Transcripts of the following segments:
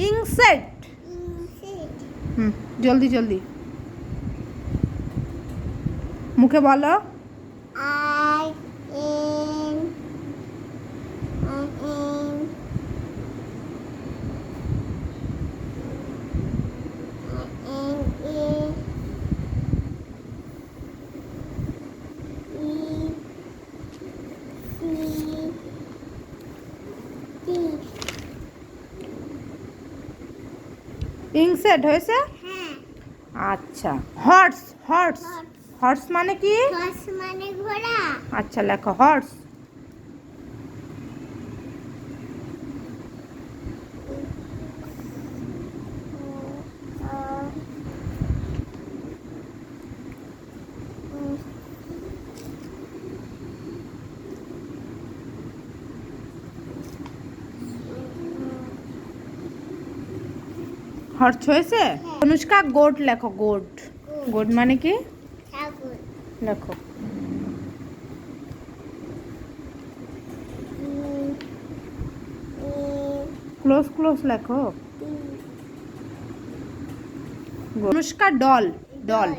Insect. জলদি জলদি মুখে বলো। I N I N A E C T। Insect হয়েছে। হ্যাঁ। আচ্ছা হর্স। হর্স হর্স মানে কি? হর্স মানে ঘোড়া। আচ্ছা লেখো হর্স। হর্স হয়েছে। অনুষ্কা গোট লেখো গোট। গোট মানে কি? ছাগল। লেখো। ক্লোজ ক্লোজ লেখো। অনুষ্কা ডল। ডল।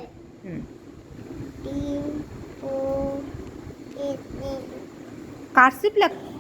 কার্সিভ লেখো।